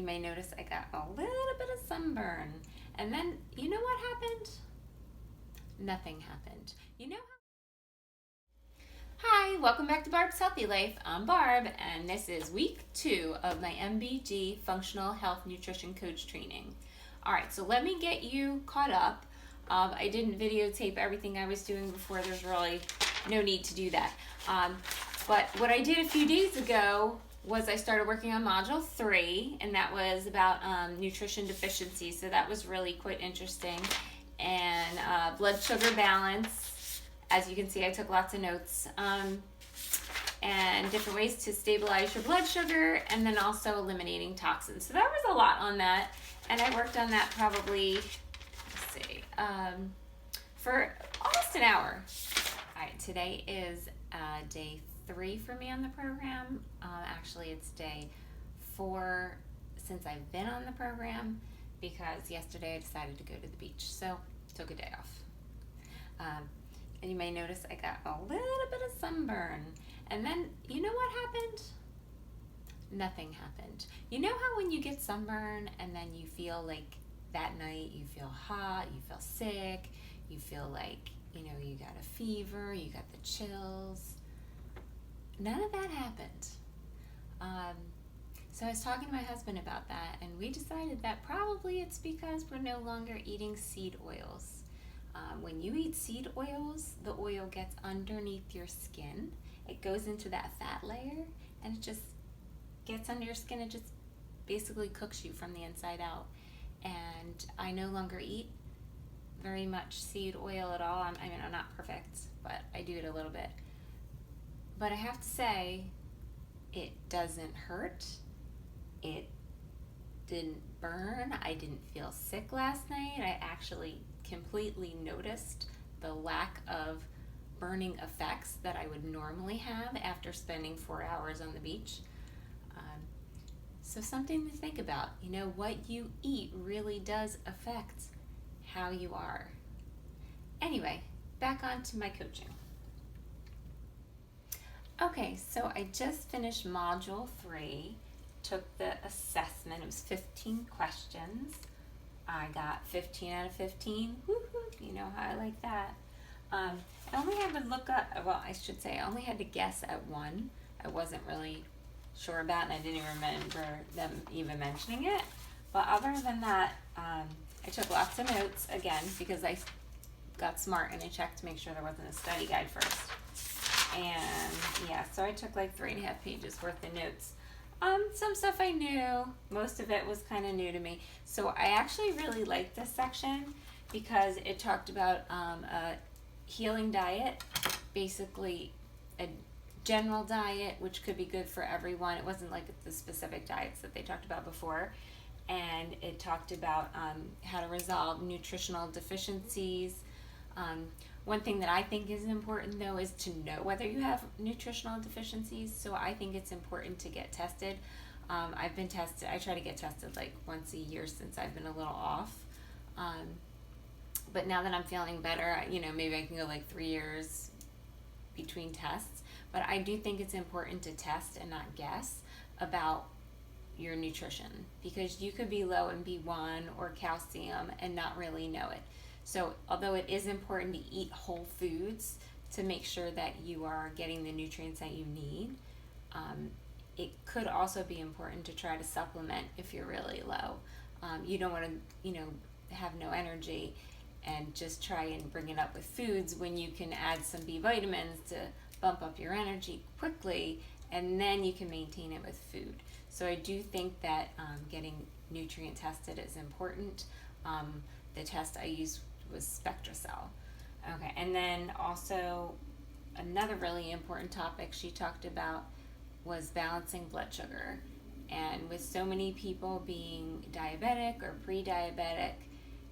you may notice I got a little bit of sunburn. And then, you know what happened? Nothing happened. You know how? Hi, welcome back to Barb's Healthy Life. I'm Barb, and this is week 2 of my MBG Functional Health Nutrition Coach training. All right, so let me get you caught up. I didn't videotape everything I was doing before. There's really no need to do that. But what I did a few days ago was I started working on module 3, and that was about nutrition deficiency. So that was really quite interesting. And blood sugar balance. As you can see, I took lots of notes. And different ways to stabilize your blood sugar, and then also eliminating toxins. So there was a lot on that, and I worked on that probably, for almost an hour. All right, today is day 3 for me on the program. Actually, it's day 4 since I've been on the program, because yesterday I decided to go to the beach, so took a day off. And you may notice I got a little bit of sunburn. And then, you know what happened? Nothing happened. You know how when you get sunburn and then you feel like that night you feel hot, you feel sick, you feel like, you got a fever, you got the chills. None of that happened. So I was talking to my husband about that, and we decided that probably it's because we're no longer eating seed oils. When you eat seed oils, the oil gets underneath your skin. It goes into that fat layer, and it just gets under your skin. It just basically cooks you from the inside out. And I no longer eat very much seed oil at all. I'm not perfect, but I do it a little bit. But I have to say, it doesn't hurt. It didn't burn. I didn't feel sick last night. I actually completely noticed the lack of burning effects that I would normally have after spending 4 hours on the beach. So something to think about. What you eat really does affect how you are. Anyway, back on to my coaching. Okay, so I just finished module 3, took the assessment. It was 15 questions. I got 15 out of 15. Woo-hoo, you know how I like that. I only had to I only had to guess at one. I wasn't really sure about, and I didn't even remember them even mentioning it. But other than that, I took lots of notes, again, because I got smart and I checked to make sure there wasn't a study guide first. And yeah, so I took like 3.5 pages worth of notes. Some stuff I knew, most of it was kind of new to me. So I actually really liked this section because it talked about a healing diet, basically a general diet, which could be good for everyone. It wasn't like the specific diets that they talked about before. And it talked about how to resolve nutritional deficiencies. One thing that I think is important, though, is to know whether you have nutritional deficiencies. So I think it's important to get tested. I've been tested. I try to get tested like once a year since I've been a little off. But now that I'm feeling better, maybe I can go like 3 years between tests. But I do think it's important to test and not guess about your nutrition, because you could be low in B1 or calcium and not really know it. So although it is important to eat whole foods to make sure that you are getting the nutrients that you need, it could also be important to try to supplement if you're really low. You don't want to, have no energy and just try and bring it up with foods when you can add some B vitamins to bump up your energy quickly, and then you can maintain it with food. So I do think that getting nutrient tested is important. The test I used was SpectraCell. Okay, and then also another really important topic she talked about was balancing blood sugar. And with so many people being diabetic or pre-diabetic,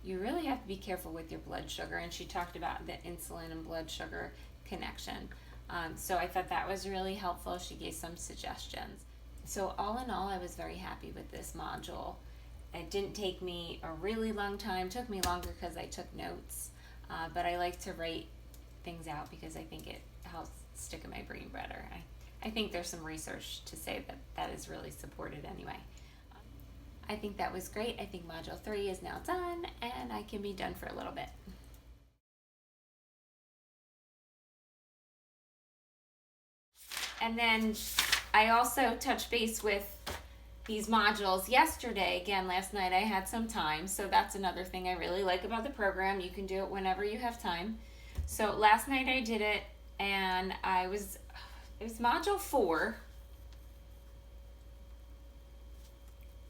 you really have to be careful with your blood sugar. And she talked about the insulin and blood sugar connection. So I thought that was really helpful. She gave some suggestions. So all in all, I was very happy with this module. It didn't take me a really long time. It took me longer because I took notes. But I like to write things out because I think it helps stick in my brain better. I think there's some research to say that that is really supported anyway. I think that was great. I think Module 3 is now done, and I can be done for a little bit. And then I also touched base with these modules yesterday. Again, last night I had some time, so that's another thing I really like about the program. You can do it whenever you have time. So last night I did it, and it was Module 4.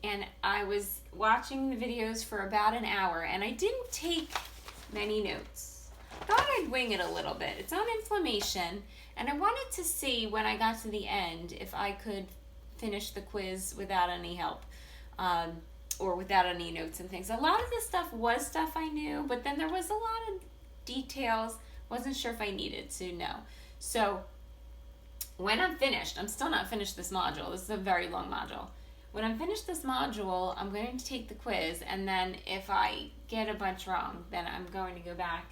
And I was watching the videos for about an hour, and I didn't take many notes. I thought I'd wing it a little bit. It's on inflammation, and I wanted to see when I got to the end if I could finish the quiz without any help, or without any notes and things. A lot of the stuff was stuff I knew, but then there was a lot of details. Wasn't sure if I needed to know. So when I'm finished, I'm still not finished this module. This is a very long module. When I'm finished this module, I'm going to take the quiz, and then if I get a bunch wrong, then I'm going to go back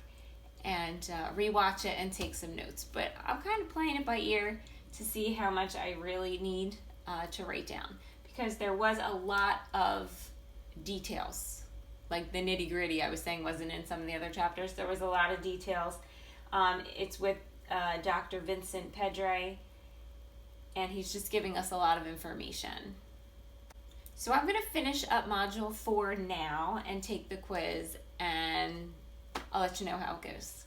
and rewatch it and take some notes. But I'm kind of playing it by ear to see how much I really need to write down, because there was a lot of details, like the nitty gritty I was saying wasn't in some of the other chapters. There was a lot of details. It's with Dr. Vincent Pedre, and he's just giving us a lot of information. So I'm going to finish up Module 4 now and take the quiz, and I'll let you know how it goes.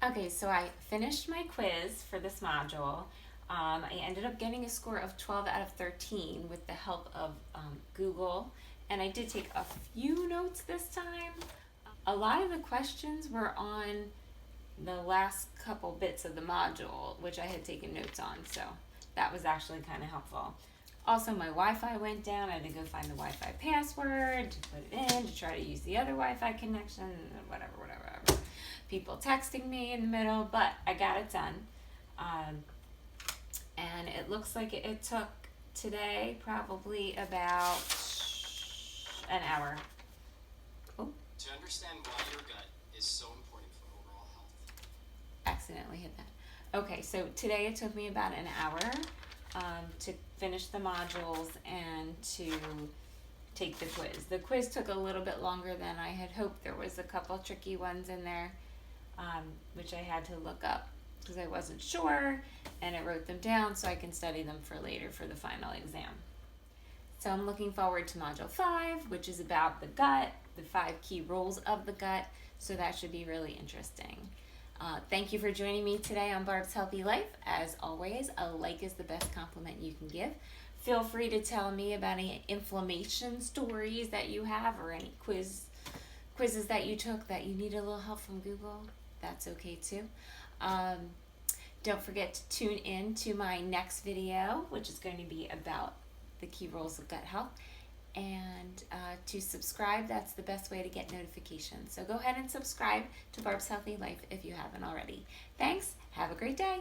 Okay, so I finished my quiz for this module. I ended up getting a score of 12 out of 13 with the help of Google, and I did take a few notes this time. A lot of the questions were on the last couple bits of the module, which I had taken notes on, so that was actually kind of helpful. Also, my Wi-Fi went down. I had to go find the Wi-Fi password to put it in, to try to use the other Wi-Fi connection, whatever. People texting me in the middle, but I got it done. And it looks like it took today probably about an hour. Oh. To understand why your gut is so important for overall health. Accidentally hit that. Okay, so today it took me about an hour to finish the modules and to take the quiz. The quiz took a little bit longer than I had hoped. There was a couple tricky ones in there, which I had to look up because I wasn't sure, and I wrote them down so I can study them for later for the final exam. So I'm looking forward to Module 5, which is about the gut, the 5 key roles of the gut, so that should be really interesting. Thank you for joining me today on Barb's Healthy Life. As always, a like is the best compliment you can give. Feel free to tell me about any inflammation stories that you have, or any quizzes that you took that you need a little help from Google. That's okay too. Don't forget to tune in to my next video, which is going to be about the key roles of gut health. And to subscribe, that's the best way to get notifications. So go ahead and subscribe to Barb's Healthy Life if you haven't already. Thanks. Have a great day.